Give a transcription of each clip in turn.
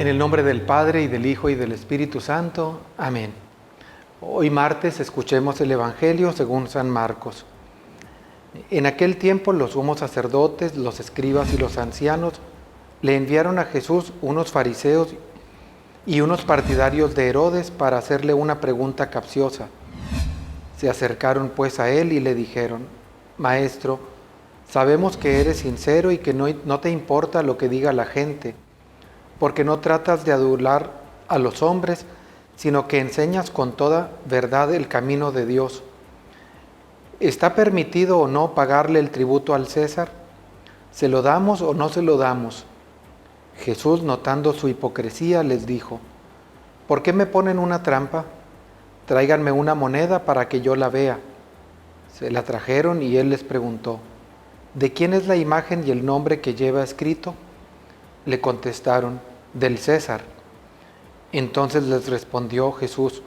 En el nombre del Padre, y del Hijo, y del Espíritu Santo. Amén. Hoy martes escuchemos el Evangelio según San Marcos. En aquel tiempo los sumos sacerdotes, los escribas y los ancianos le enviaron a Jesús unos fariseos y unos partidarios de Herodes para hacerle una pregunta capciosa. Se acercaron pues a él y le dijeron: Maestro, sabemos que eres sincero y que no te importa lo que diga la gente, porque no tratas de adular a los hombres, sino que enseñas con toda verdad el camino de Dios. ¿Está permitido o no pagarle el tributo al César? ¿Se lo damos o no se lo damos? Jesús, notando su hipocresía, les dijo: ¿Por qué me ponen una trampa? Tráiganme una moneda para que yo la vea. Se la trajeron y él les preguntó: ¿de quién es la imagen y el nombre que lleva escrito? Le contestaron: del César. Entonces les respondió Jesús: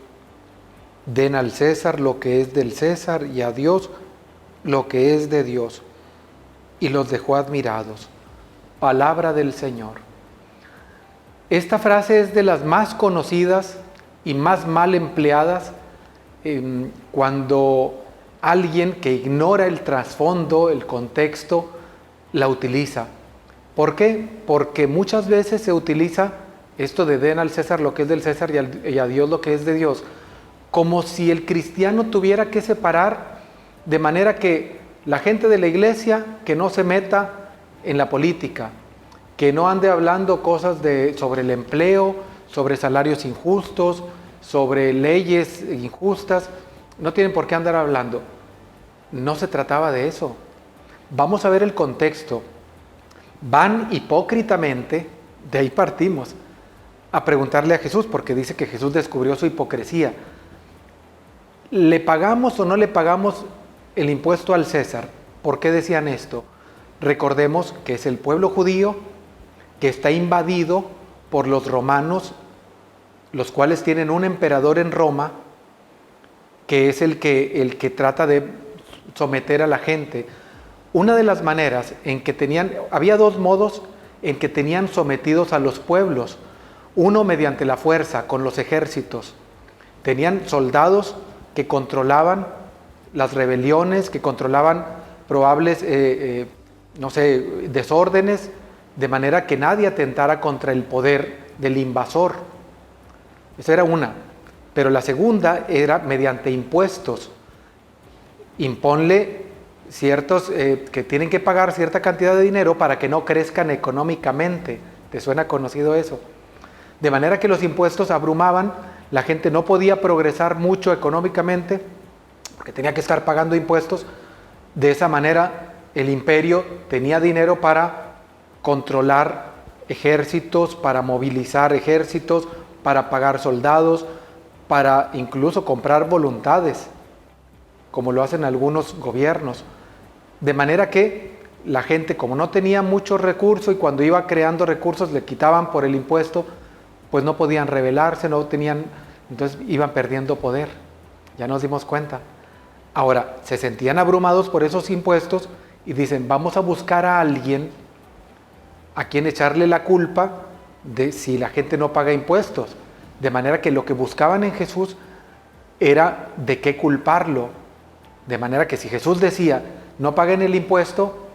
den al César lo que es del César y a Dios lo que es de Dios. Y los dejó admirados. Palabra del Señor. Esta frase es de las más conocidas y más mal empleadas cuando alguien que ignora el trasfondo, el contexto, la utiliza. ¿Por qué? Porque muchas veces se utiliza esto de den al César lo que es del César y a Dios lo que es de Dios, como si el cristiano tuviera que separar, de manera que la gente de la iglesia que no se meta en la política, que no ande hablando cosas sobre el empleo, sobre salarios injustos, sobre leyes injustas, no tienen por qué andar hablando. No se trataba de eso. Vamos a ver el contexto. Van hipócritamente, de ahí partimos, a preguntarle a Jesús, porque dice que Jesús descubrió su hipocresía. ¿Le pagamos o no le pagamos el impuesto al César? ¿Por qué decían esto? Recordemos que es el pueblo judío que está invadido por los romanos, los cuales tienen un emperador en Roma, que es el que trata de someter a la gente. Una de las maneras en que había dos modos en que tenían sometidos a los pueblos. Uno mediante la fuerza, con los ejércitos. Tenían soldados que controlaban las rebeliones, que controlaban probables, desórdenes, de manera que nadie atentara contra el poder del invasor. Esa era una. Pero la segunda era mediante impuestos. Imponle ciertos que tienen que pagar cierta cantidad de dinero para que no crezcan económicamente. ¿Te suena conocido eso? De manera que los impuestos abrumaban, la gente no podía progresar mucho económicamente porque tenía que estar pagando impuestos. De esa manera el imperio tenía dinero para controlar ejércitos, para movilizar ejércitos, para pagar soldados, para incluso comprar voluntades, como lo hacen algunos gobiernos. De manera que la gente, como no tenía mucho recurso y cuando iba creando recursos le quitaban por el impuesto, pues no podían rebelarse, entonces iban perdiendo poder. Ya nos dimos cuenta. Ahora, se sentían abrumados por esos impuestos y dicen: vamos a buscar a alguien a quien echarle la culpa de si la gente no paga impuestos. De manera que lo que buscaban en Jesús era de qué culparlo. De manera que si Jesús decía: no paguen el impuesto,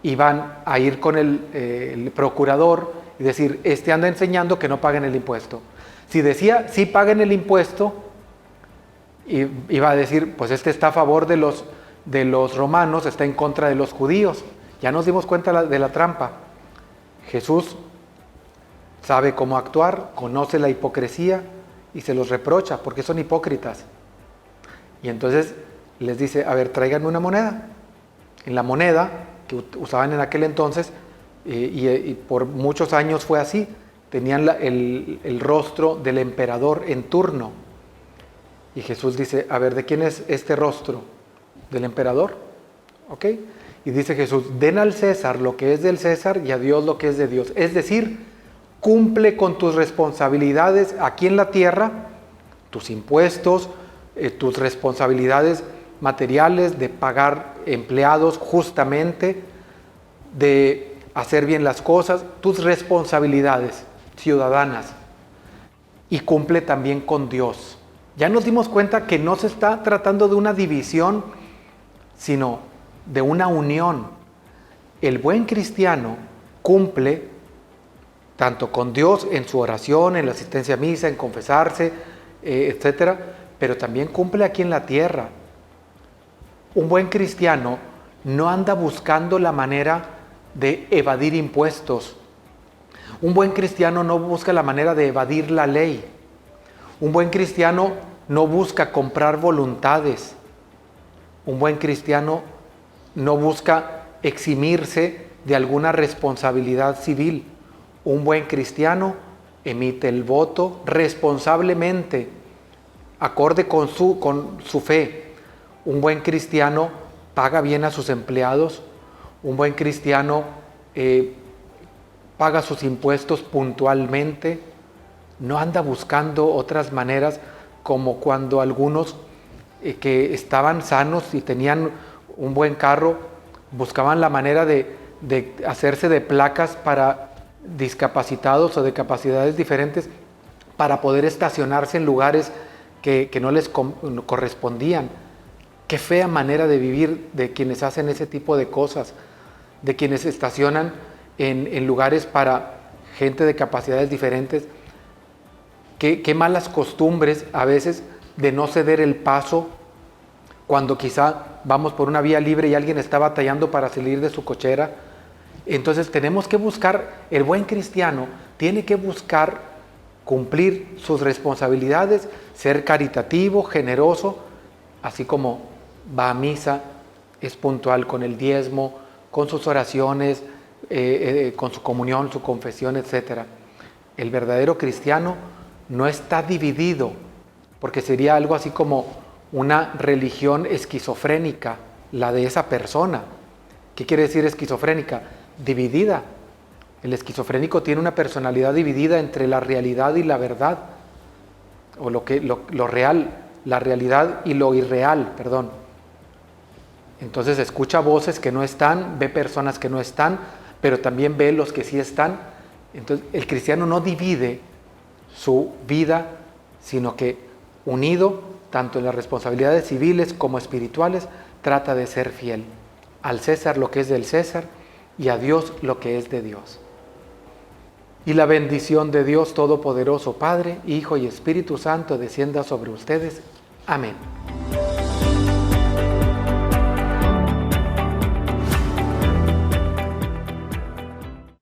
iban a ir con el procurador y decir: este anda enseñando que no paguen el impuesto. Si decía: sí paguen el impuesto, iba a decir: pues este está a favor de los romanos, está en contra de los judíos. Ya nos dimos cuenta de la trampa. Jesús sabe cómo actuar, conoce la hipocresía y se los reprocha porque son hipócritas. Y entonces les dice: a ver, tráiganme una moneda. En la moneda que usaban en aquel entonces, y por muchos años fue así, tenían el rostro del emperador en turno. Y Jesús dice: a ver, ¿de quién es este rostro? ¿Del emperador? ¿Ok? Y dice Jesús: den al César lo que es del César y a Dios lo que es de Dios. Es decir, cumple con tus responsabilidades aquí en la tierra, tus impuestos, tus responsabilidades materiales de pagar empleados justamente, de hacer bien las cosas, tus responsabilidades. ciudadanas y cumple también con Dios. Ya nos dimos cuenta que no se está tratando de una división, sino de una unión. El buen cristiano cumple tanto con Dios en su oración, en la asistencia a misa, en confesarse, etcétera, pero también cumple aquí en la tierra. Un buen cristiano no anda buscando la manera de evadir impuestos. Un buen cristiano no busca la manera de evadir la ley. Un buen cristiano no busca comprar voluntades. Un buen cristiano no busca eximirse de alguna responsabilidad civil. Un buen cristiano emite el voto responsablemente, acorde con su fe. Un buen cristiano paga bien a sus empleados. Un buen cristiano paga sus impuestos puntualmente. No anda buscando otras maneras, como cuando algunos que estaban sanos y tenían un buen carro, buscaban la manera de hacerse de placas para discapacitados o de capacidades diferentes para poder estacionarse en lugares que no les correspondían. Qué fea manera de vivir de quienes hacen ese tipo de cosas, de quienes estacionan en lugares para gente de capacidades diferentes. Qué malas costumbres a veces de no ceder el paso cuando quizá vamos por una vía libre y alguien está batallando para salir de su cochera. Entonces tenemos que buscar, el buen cristiano tiene que buscar cumplir sus responsabilidades, ser caritativo, generoso, así como va a misa, es puntual con el diezmo, con sus oraciones, con su comunión, su confesión, etc. El verdadero cristiano no está dividido, porque sería algo así como una religión esquizofrénica, la de esa persona. ¿Qué quiere decir esquizofrénica? Dividida. El esquizofrénico tiene una personalidad dividida entre la realidad y la verdad, o lo real, la realidad y lo irreal, perdón. Entonces escucha voces que no están, ve personas que no están, pero también ve los que sí están. Entonces el cristiano no divide su vida, sino que unido tanto en las responsabilidades civiles como espirituales, trata de ser fiel. Al César lo que es del César y a Dios lo que es de Dios. Y la bendición de Dios Todopoderoso, Padre, Hijo y Espíritu Santo descienda sobre ustedes. Amén.